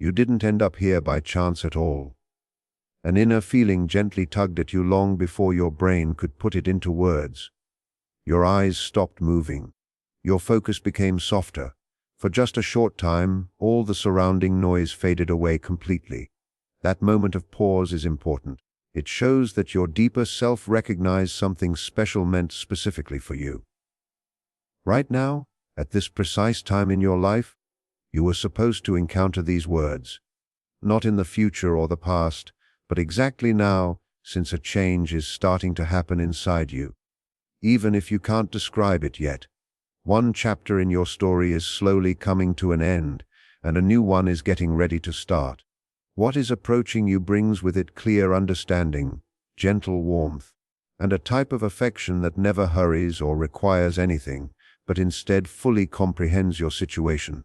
You didn't end up here by chance at all. An inner feeling gently tugged at you long before your brain could put it into words. Your eyes stopped moving. Your focus became softer. For just a short time, all the surrounding noise faded away completely. That moment of pause is important. It shows that your deeper self recognized something special meant specifically for you. Right now, at this precise time in your life, you were supposed to encounter these words. Not in the future or the past, but exactly now, since a change is starting to happen inside you. Even if you can't describe it yet, one chapter in your story is slowly coming to an end, and a new one is getting ready to start. What is approaching you brings with it clear understanding, gentle warmth, and a type of affection that never hurries or requires anything, but instead fully comprehends your situation.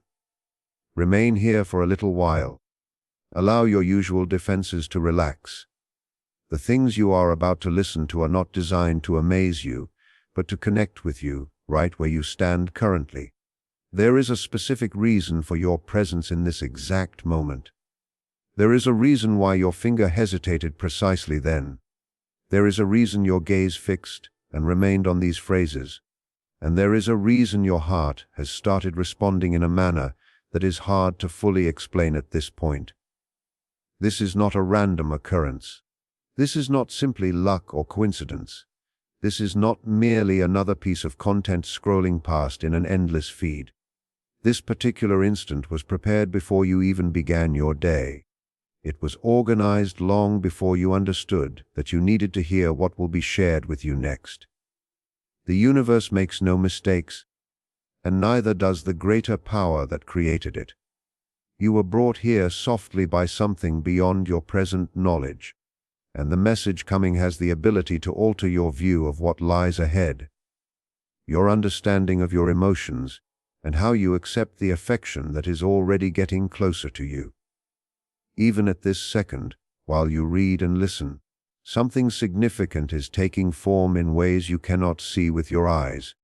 Remain here for a little while. Allow your usual defenses to relax. The things you are about to listen to are not designed to amaze you, but to connect with you, right where you stand currently. There is a specific reason for your presence in this exact moment. There is a reason why your finger hesitated precisely then. There is a reason your gaze fixed and remained on these phrases. And there is a reason your heart has started responding in a manner that is hard to fully explain at this point. This is not a random occurrence. This is not simply luck or coincidence. This is not merely another piece of content scrolling past in an endless feed. This particular instant was prepared before you even began your day. It was organized long before you understood that you needed to hear what will be shared with you next. The universe makes no mistakes, and neither does the greater power that created it. You were brought here softly by something beyond your present knowledge, and the message coming has the ability to alter your view of what lies ahead, your understanding of your emotions, and how you accept the affection that is already getting closer to you. Even at this second, while you read and listen, something significant is taking form in ways you cannot see with your eyes.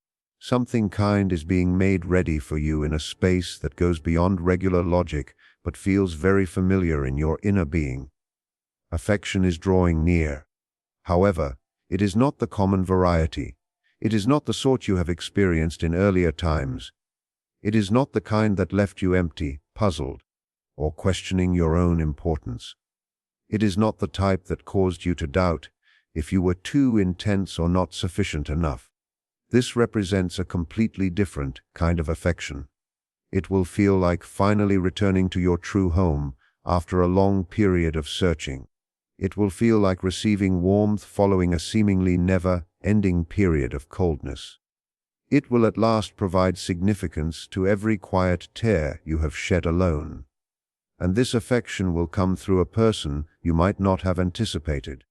Something kind is being made ready for you in a space that goes beyond regular logic but feels very familiar in your inner being. Affection is drawing near. However, it is not the common variety. It is not the sort you have experienced in earlier times. It is not the kind that left you empty, puzzled, or questioning your own importance. It is not the type that caused you to doubt if you were too intense or not sufficient enough. This represents a completely different kind of affection. It will feel like finally returning to your true home after a long period of searching. It will feel like receiving warmth following a seemingly never-ending period of coldness. It will at last provide significance to every quiet tear you have shed alone. And this affection will come through a person you might not have anticipated.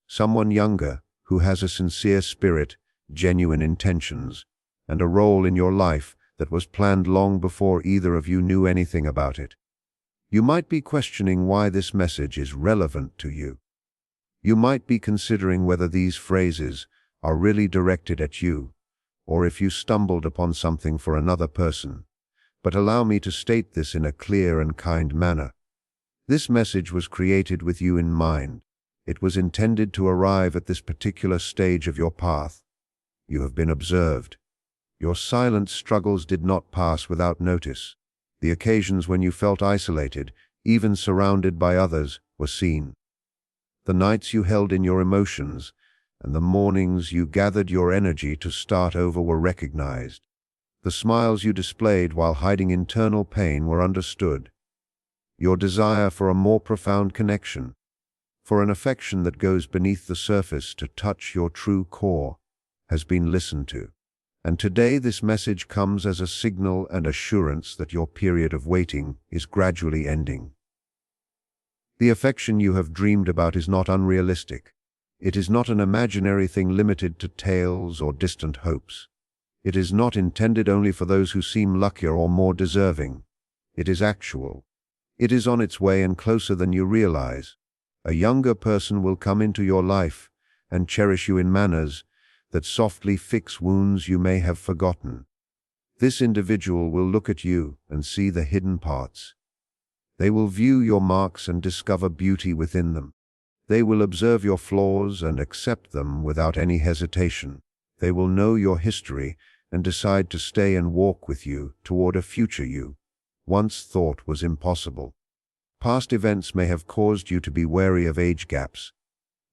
Someone younger, who has a sincere spirit, genuine intentions, and a role in your life that was planned long before either of you knew anything about it. You might be questioning why this message is relevant to you. You might be considering whether these phrases are really directed at you, or if you stumbled upon something for another person. But allow me to state this in a clear and kind manner. This message was created with you in mind. It was intended to arrive at this particular stage of your path. You have been observed. Your silent struggles did not pass without notice. The occasions when you felt isolated, even surrounded by others, were seen. The nights you held in your emotions, and the mornings you gathered your energy to start over were recognized. The smiles you displayed while hiding internal pain were understood. Your desire for a more profound connection, for an affection that goes beneath the surface to touch your true core, has been listened to. And today this message comes as a signal and assurance that your period of waiting is gradually ending. The affection you have dreamed about is not unrealistic. It is not an imaginary thing limited to tales or distant hopes. It is not intended only for those who seem luckier or more deserving. It is actual. It is on its way and closer than you realize. A younger person will come into your life and cherish you in manners that softly fix wounds you may have forgotten. This individual will look at you and see the hidden parts. They will view your marks and discover beauty within them. They will observe your flaws and accept them without any hesitation. They will know your history and decide to stay and walk with you toward a future you once thought was impossible. Past events may have caused you to be wary of age gaps.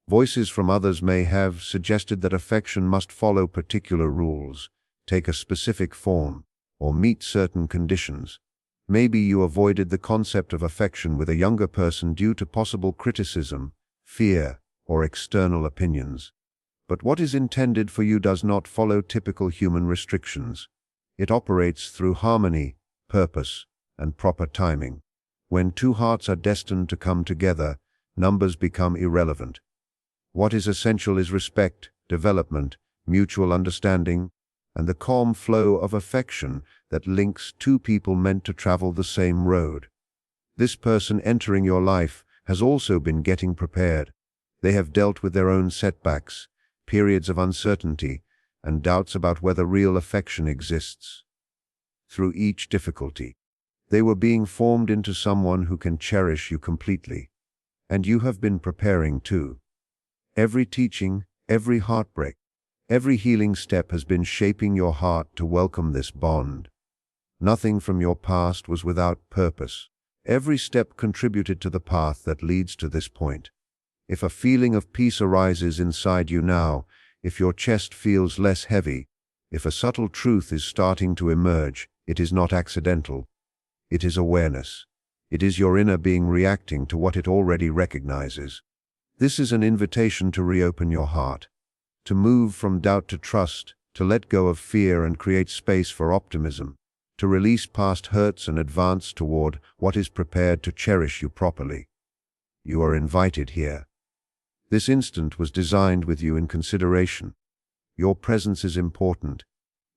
Voices from others may have suggested that affection must follow particular rules, take a specific form, or meet certain conditions. Maybe you avoided the concept of affection with a younger person due to possible criticism, fear, or external opinions. But what is intended for you does not follow typical human restrictions. It operates through harmony, purpose, and proper timing. When two hearts are destined to come together, numbers become irrelevant. What is essential is respect, development, mutual understanding, and the calm flow of affection that links two people meant to travel the same road. This person entering your life has also been getting prepared. They have dealt with their own setbacks, periods of uncertainty, and doubts about whether real affection exists. Through each difficulty, they were being formed into someone who can cherish you completely. And you have been preparing too. Every teaching, every heartbreak, every healing step has been shaping your heart to welcome this bond. Nothing from your past was without purpose. Every step contributed to the path that leads to this point. If a feeling of peace arises inside you now, if your chest feels less heavy, if a subtle truth is starting to emerge, it is not accidental. It is awareness. It is your inner being reacting to what it already recognizes. This is an invitation to reopen your heart, to move from doubt to trust, to let go of fear and create space for optimism, to release past hurts and advance toward what is prepared to cherish you properly. You are invited here. This instant was designed with you in consideration. Your presence is important,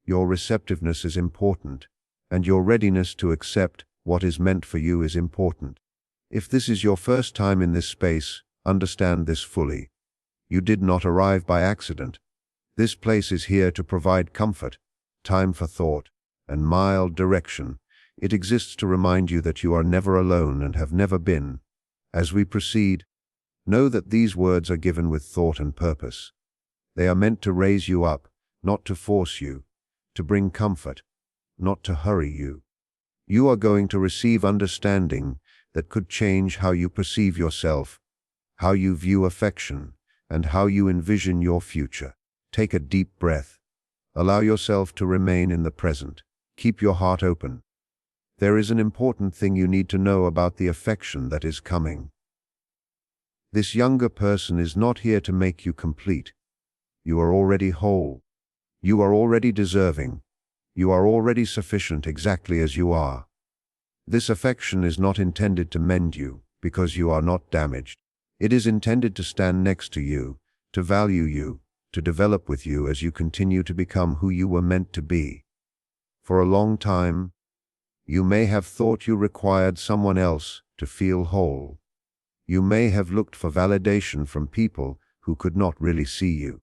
your receptiveness is important, and your readiness to accept what is meant for you is important. If this is your first time in this space, understand this fully. You did not arrive by accident. This place is here to provide comfort, time for thought, and mild direction. It exists to remind you that you are never alone and have never been. As we proceed, know that these words are given with thought and purpose. They are meant to raise you up, not to force you, to bring comfort, not to hurry you. You are going to receive understanding that could change how you perceive yourself, how you view affection, and how you envision your future. Take a deep breath. Allow yourself to remain in the present. Keep your heart open. There is an important thing you need to know about the affection that is coming. This younger person is not here to make you complete. You are already whole. You are already deserving. You are already sufficient exactly as you are. This affection is not intended to mend you, because you are not damaged. It is intended to stand next to you, to value you, to develop with you as you continue to become who you were meant to be. For a long time, you may have thought you required someone else to feel whole. You may have looked for validation from people who could not really see you.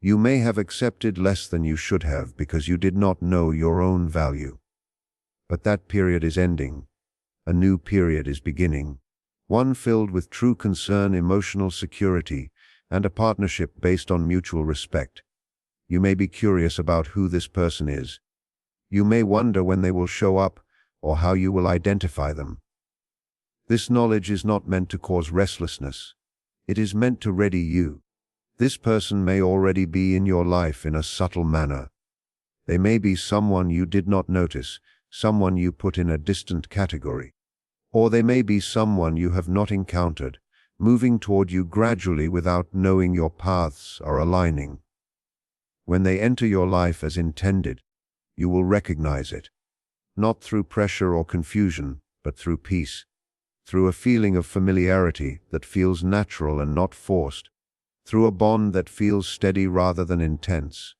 You may have accepted less than you should have because you did not know your own value. But that period is ending. A new period is beginning. One filled with true concern, emotional security, and a partnership based on mutual respect. You may be curious about who this person is. You may wonder when they will show up or how you will identify them. This knowledge is not meant to cause restlessness. It is meant to ready you. This person may already be in your life in a subtle manner. They may be someone you did not notice, someone you put in a distant category. Or they may be someone you have not encountered, moving toward you gradually without knowing your paths are aligning. When they enter your life as intended, you will recognize it, not through pressure or confusion, but through peace, through a feeling of familiarity that feels natural and not forced, through a bond that feels steady rather than intense.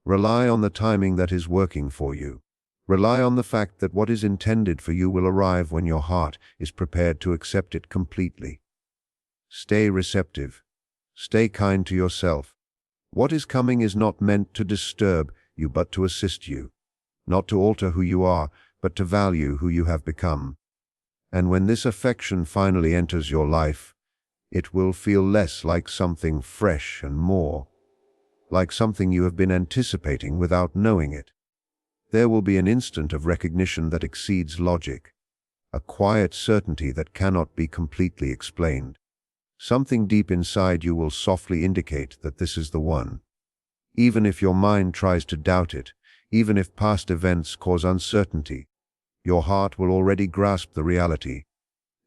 Rely on the timing that is working for you. Rely on the fact that what is intended for you will arrive when your heart is prepared to accept it completely. Stay receptive. Stay kind to yourself. What is coming is not meant to disturb you but to assist you. Not to alter who you are, but to value who you have become. And when this affection finally enters your life, it will feel less like something fresh and more like something you have been anticipating without knowing it. There will be an instant of recognition that exceeds logic, a quiet certainty that cannot be completely explained. Something deep inside you will softly indicate that this is the one. Even if your mind tries to doubt it, even if past events cause uncertainty, your heart will already grasp the reality.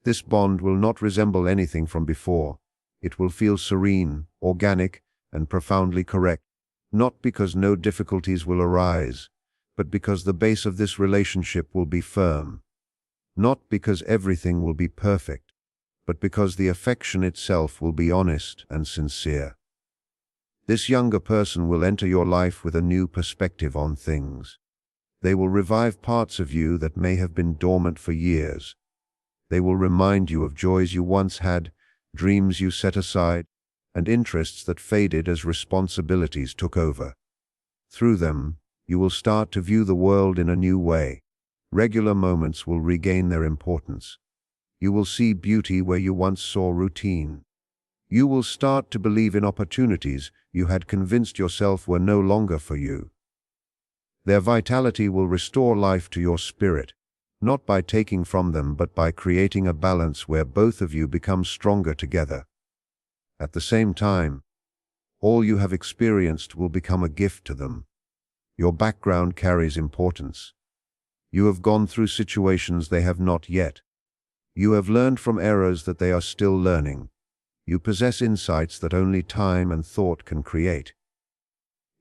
This bond will not resemble anything from before. It will feel serene, organic, and profoundly correct, not because no difficulties will arise, but because the base of this relationship will be firm. Not because everything will be perfect, but because the affection itself will be honest and sincere. This younger person will enter your life with a new perspective on things. They will revive parts of you that may have been dormant for years. They will remind you of joys you once had, dreams you set aside, and interests that faded as responsibilities took over. Through them, you will start to view the world in a new way. Regular moments will regain their importance. You will see beauty where you once saw routine. You will start to believe in opportunities you had convinced yourself were no longer for you. Their vitality will restore life to your spirit, not by taking from them but by creating a balance where both of you become stronger together. At the same time, all you have experienced will become a gift to them. Your background carries importance. You have gone through situations they have not yet. You have learned from errors that they are still learning. You possess insights that only time and thought can create.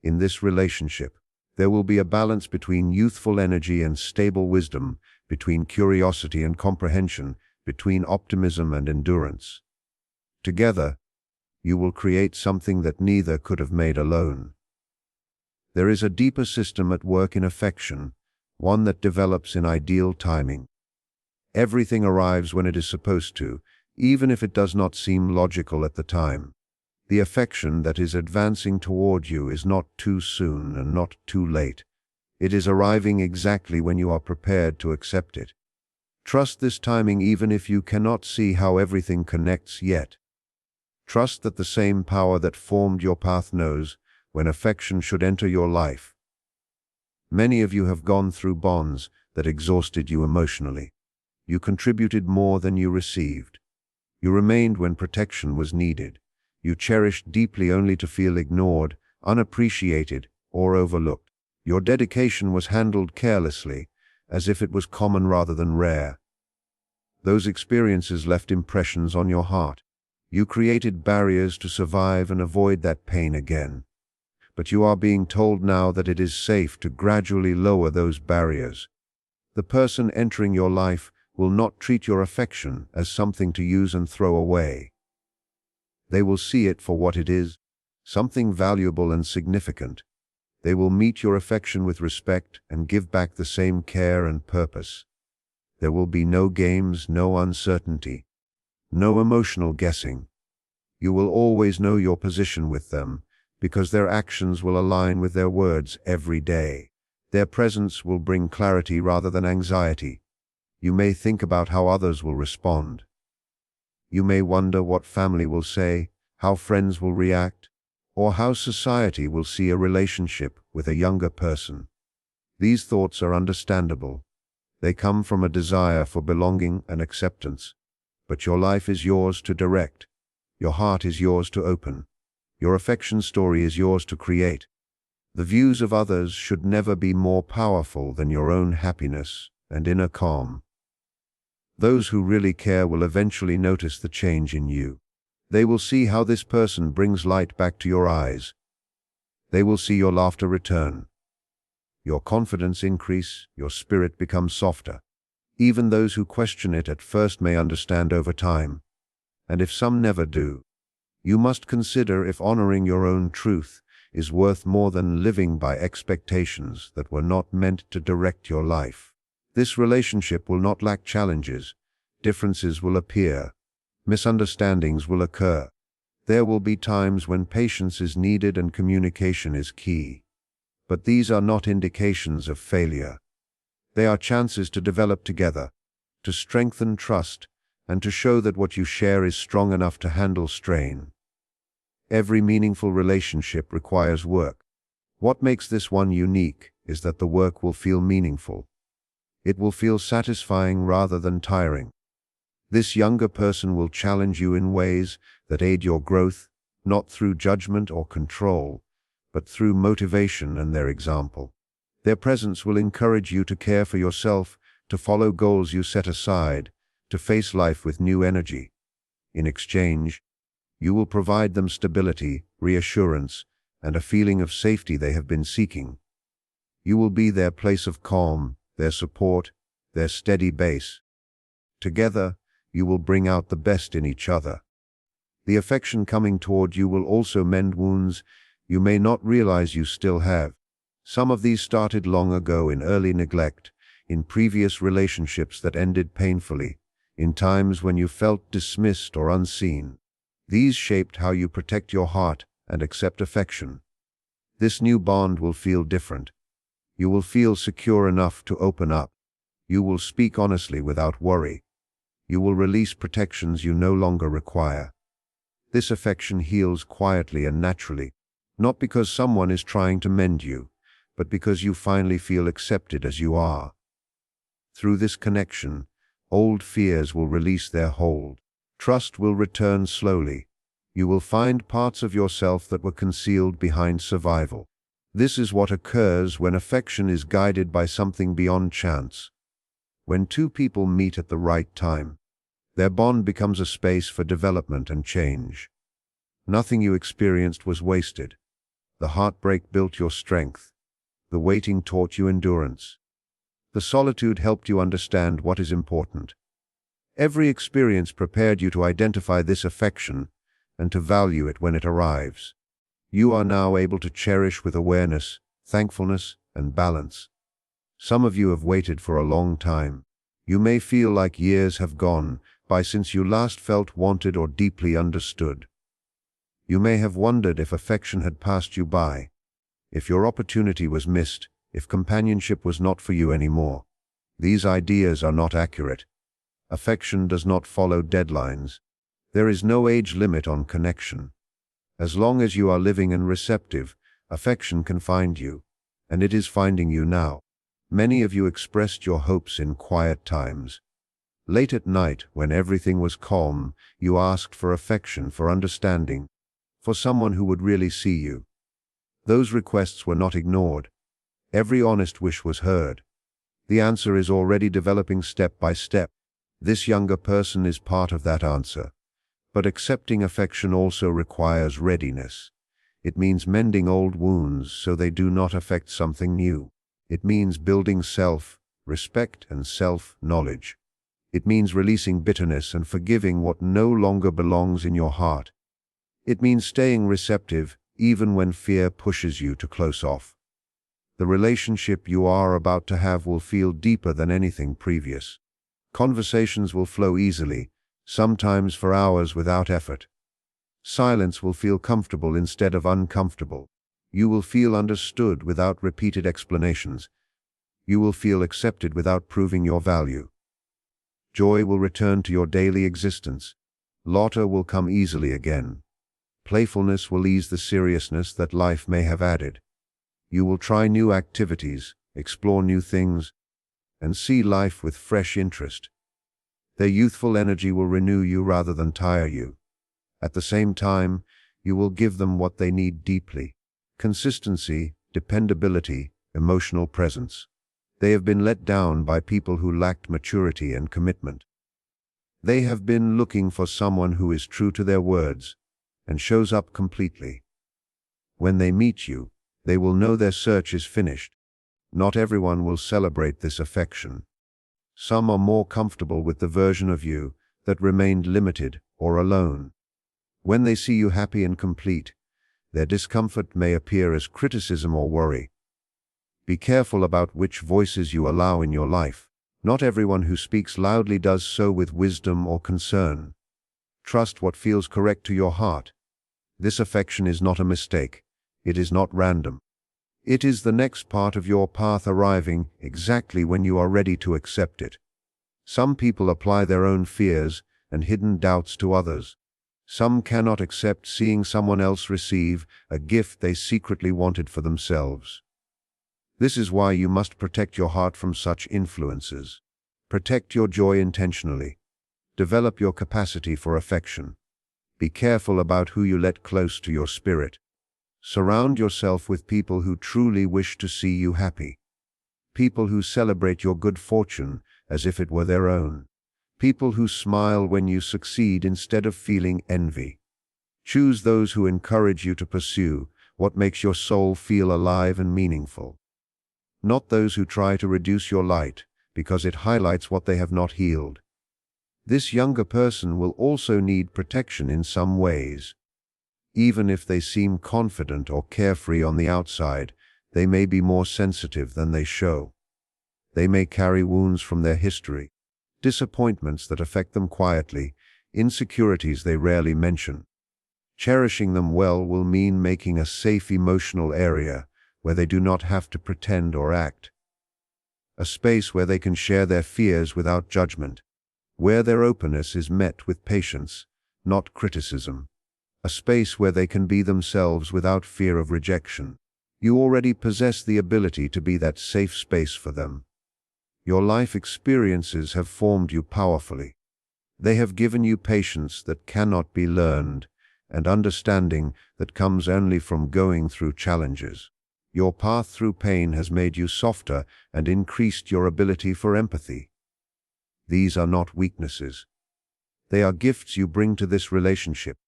In this relationship, there will be a balance between youthful energy and stable wisdom, between curiosity and comprehension, between optimism and endurance. Together, you will create something that neither could have made alone. There is a deeper system at work in affection, one that develops in ideal timing. Everything arrives when it is supposed to, even if it does not seem logical at the time. The affection that is advancing toward you is not too soon and not too late. It is arriving exactly when you are prepared to accept it. Trust this timing even if you cannot see how everything connects yet. Trust that the same power that formed your path knows when affection should enter your life. Many of you have gone through bonds that exhausted you emotionally. You contributed more than you received. You remained when protection was needed. You cherished deeply only to feel ignored, unappreciated, or overlooked. Your dedication was handled carelessly, as if it was common rather than rare. Those experiences left impressions on your heart. You created barriers to survive and avoid that pain again. But you are being told now that it is safe to gradually lower those barriers. The person entering your life will not treat your affection as something to use and throw away. They will see it for what it is, something valuable and significant. They will meet your affection with respect and give back the same care and purpose. There will be no games, no uncertainty, no emotional guessing. You will always know your position with them, because their actions will align with their words every day. Their presence will bring clarity rather than anxiety. You may think about how others will respond. You may wonder what family will say, how friends will react, or how society will see a relationship with a younger person. These thoughts are understandable. They come from a desire for belonging and acceptance. But your life is yours to direct. Your heart is yours to open. Your affection story is yours to create. The views of others should never be more powerful than your own happiness and inner calm. Those who really care will eventually notice the change in you. They will see how this person brings light back to your eyes. They will see your laughter return, your confidence increase, your spirit become softer. Even those who question it at first may understand over time. And if some never do, you must consider if honoring your own truth is worth more than living by expectations that were not meant to direct your life. This relationship will not lack challenges. Differences will appear. Misunderstandings will occur. There will be times when patience is needed and communication is key. But these are not indications of failure. They are chances to develop together, to strengthen trust, and to show that what you share is strong enough to handle strain. Every meaningful relationship requires work. What makes this one unique is that the work will feel meaningful. It will feel satisfying rather than tiring. This younger person will challenge you in ways that aid your growth, not through judgment or control, but through motivation and their example. Their presence will encourage you to care for yourself, to follow goals you set aside, to face life with new energy. In exchange, you will provide them stability, reassurance, and a feeling of safety they have been seeking. You will be their place of calm, their support, their steady base. Together, you will bring out the best in each other. The affection coming toward you will also mend wounds you may not realize you still have. Some of these started long ago in early neglect, in previous relationships that ended painfully, in times when you felt dismissed or unseen. These shaped how you protect your heart and accept affection. This new bond will feel different. You will feel secure enough to open up. You will speak honestly without worry. You will release protections you no longer require. This affection heals quietly and naturally, not because someone is trying to mend you, but because you finally feel accepted as you are. Through this connection, old fears will release their hold. Trust will return slowly. You will find parts of yourself that were concealed behind survival. This is what occurs when affection is guided by something beyond chance. When two people meet at the right time, their bond becomes a space for development and change. Nothing you experienced was wasted. The heartbreak built your strength. The waiting taught you endurance. The solitude helped you understand what is important. Every experience prepared you to identify this affection and to value it when it arrives. You are now able to cherish with awareness, thankfulness, and balance. Some of you have waited for a long time. You may feel like years have gone by since you last felt wanted or deeply understood. You may have wondered if affection had passed you by, if your opportunity was missed, if companionship was not for you anymore. These ideas are not accurate. Affection does not follow deadlines. There is no age limit on connection. As long as you are living and receptive, affection can find you, and it is finding you now. Many of you expressed your hopes in quiet times. Late at night, when everything was calm, you asked for affection, for understanding, for someone who would really see you. Those requests were not ignored. Every honest wish was heard. The answer is already developing step by step. This younger person is part of that answer. But accepting affection also requires readiness. It means mending old wounds so they do not affect something new. It means building self-respect and self-knowledge. It means releasing bitterness and forgiving what no longer belongs in your heart. It means staying receptive even when fear pushes you to close off. The relationship you are about to have will feel deeper than anything previous. Conversations will flow easily, sometimes for hours without effort. Silence will feel comfortable instead of uncomfortable. You will feel understood without repeated explanations. You will feel accepted without proving your value. Joy will return to your daily existence. Laughter will come easily again. Playfulness will ease the seriousness that life may have added. You will try new activities, explore new things, and see life with fresh interest. Their youthful energy will renew you rather than tire you. At the same time, you will give them what they need deeply: consistency, dependability, emotional presence. They have been let down by people who lacked maturity and commitment. They have been looking for someone who is true to their words and shows up completely. When they meet you, they will know their search is finished. Not everyone will celebrate this affection. Some are more comfortable with the version of you that remained limited or alone. When they see you happy and complete, their discomfort may appear as criticism or worry. Be careful about which voices you allow in your life. Not everyone who speaks loudly does so with wisdom or concern. Trust what feels correct to your heart. This affection is not a mistake. It is not random. It is the next part of your path arriving exactly when you are ready to accept it. Some people apply their own fears and hidden doubts to others. Some cannot accept seeing someone else receive a gift they secretly wanted for themselves. This is why you must protect your heart from such influences. Protect your joy intentionally. Develop your capacity for affection. Be careful about who you let close to your spirit. Surround yourself with people who truly wish to see you happy. People who celebrate your good fortune as if it were their own. People who smile when you succeed instead of feeling envy. Choose those who encourage you to pursue what makes your soul feel alive and meaningful. Not those who try to reduce your light because it highlights what they have not healed. This younger person will also need protection in some ways. Even if they seem confident or carefree on the outside, they may be more sensitive than they show. They may carry wounds from their history, disappointments that affect them quietly, insecurities they rarely mention. Cherishing them well will mean making a safe emotional area where they do not have to pretend or act. A space where they can share their fears without judgment, where their openness is met with patience, not criticism. A space where they can be themselves without fear of rejection. You already possess the ability to be that safe space for them. Your life experiences have formed you powerfully. They have given you patience that cannot be learned, and understanding that comes only from going through challenges. Your path through pain has made you softer and increased your ability for empathy. These are not weaknesses. They are gifts you bring to this relationship.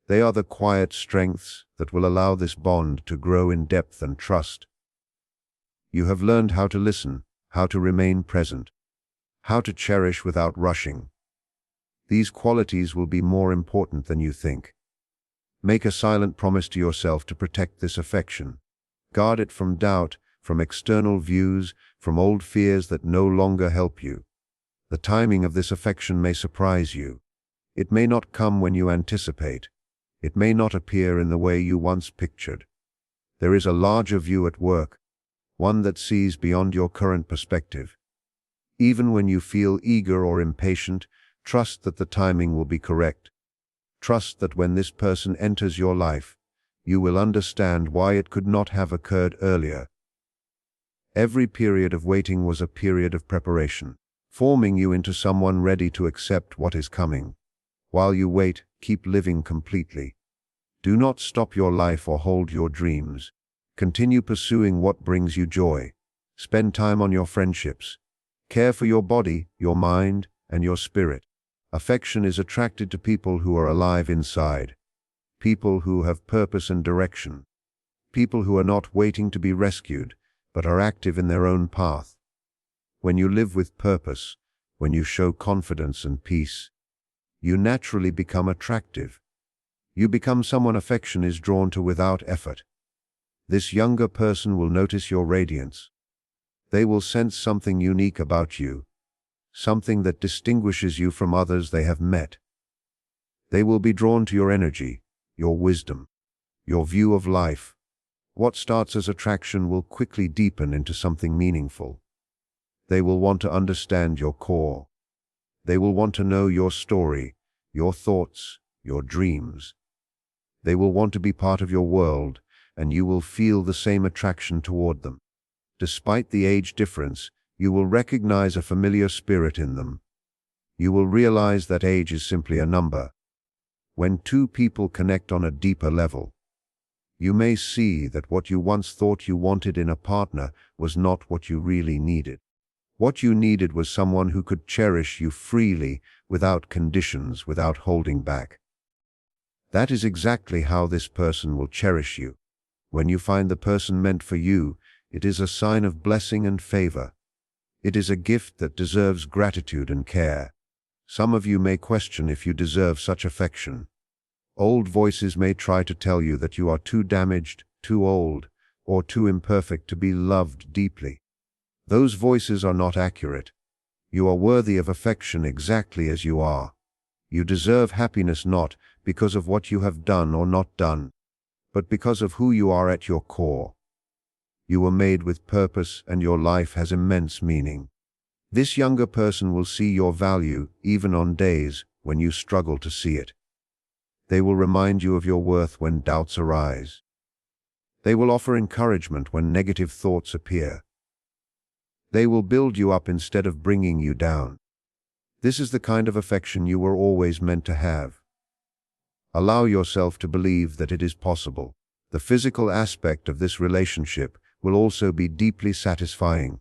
They are the quiet strengths that will allow this bond to grow in depth and trust. You have learned how to listen, how to remain present, how to cherish without rushing. These qualities will be more important than you think. Make a silent promise to yourself to protect this affection. Guard it from doubt, from external views, from old fears that no longer help you. The timing of this affection may surprise you. It may not come when you anticipate. It may not appear in the way you once pictured. There is a larger view at work, one that sees beyond your current perspective. Even when you feel eager or impatient, trust that the timing will be correct. Trust that when this person enters your life, you will understand why it could not have occurred earlier. Every period of waiting was a period of preparation, forming you into someone ready to accept what is coming. While you wait, keep living completely. Do not stop your life or hold your dreams. Continue pursuing what brings you joy. Spend time on your friendships. Care for your body, your mind, and your spirit. Affection is attracted to people who are alive inside. People who have purpose and direction. People who are not waiting to be rescued, but are active in their own path. When you live with purpose, when you show confidence and peace, you naturally become attractive. You become someone affection is drawn to without effort. This younger person will notice your radiance. They will sense something unique about you, something that distinguishes you from others they have met. They will be drawn to your energy, your wisdom, your view of life. What starts as attraction will quickly deepen into something meaningful. They will want to understand your core. They will want to know your story, your thoughts, your dreams. They will want to be part of your world, and you will feel the same attraction toward them. Despite the age difference, you will recognize a familiar spirit in them. You will realize that age is simply a number. When two people connect on a deeper level, you may see that what you once thought you wanted in a partner was not what you really needed. What you needed was someone who could cherish you freely, without conditions, without holding back. That is exactly how this person will cherish you. When you find the person meant for you, it is a sign of blessing and favor. It is a gift that deserves gratitude and care. Some of you may question if you deserve such affection. Old voices may try to tell you that you are too damaged, too old, or too imperfect to be loved deeply. Those voices are not accurate. You are worthy of affection exactly as you are. You deserve happiness not because of what you have done or not done, but because of who you are at your core. You were made with purpose, and your life has immense meaning. This younger person will see your value even on days when you struggle to see it. They will remind you of your worth when doubts arise. They will offer encouragement when negative thoughts appear. They will build you up instead of bringing you down. This is the kind of affection you were always meant to have. Allow yourself to believe that it is possible. The physical aspect of this relationship will also be deeply satisfying.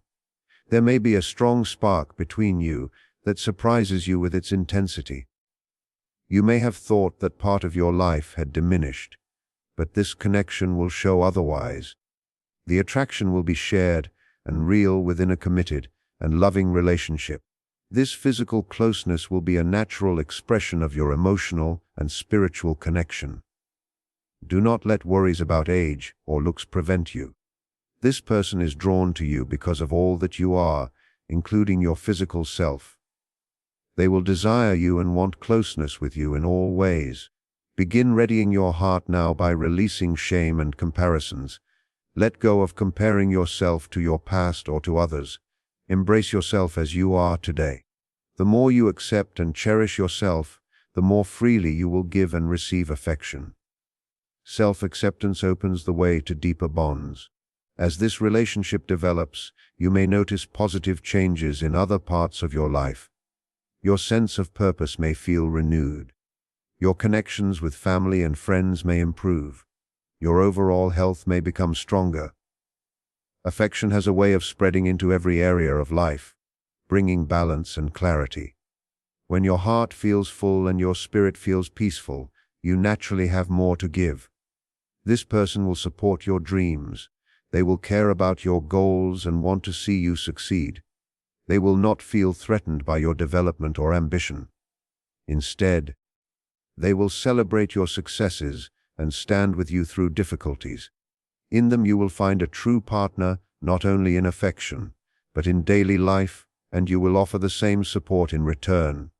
There may be a strong spark between you that surprises you with its intensity. You may have thought that part of your life had diminished, but this connection will show otherwise. The attraction will be shared and real within a committed and loving relationship. This physical closeness will be a natural expression of your emotional and spiritual connection. Do not let worries about age or looks prevent you. This person is drawn to you because of all that you are, including your physical self. They will desire you and want closeness with you in all ways. Begin readying your heart now by releasing shame and comparisons. Let go of comparing yourself to your past or to others. Embrace yourself as you are today. The more you accept and cherish yourself, the more freely you will give and receive affection. Self-acceptance opens the way to deeper bonds. As this relationship develops, you may notice positive changes in other parts of your life. Your sense of purpose may feel renewed. Your connections with family and friends may improve. Your overall health may become stronger. Affection has a way of spreading into every area of life, bringing balance and clarity. When your heart feels full and your spirit feels peaceful, you naturally have more to give. This person will support your dreams. They will care about your goals and want to see you succeed. They will not feel threatened by your development or ambition. Instead, they will celebrate your successes and stand with you through difficulties. In them you will find a true partner, not only in affection, but in daily life, and you will offer the same support in return.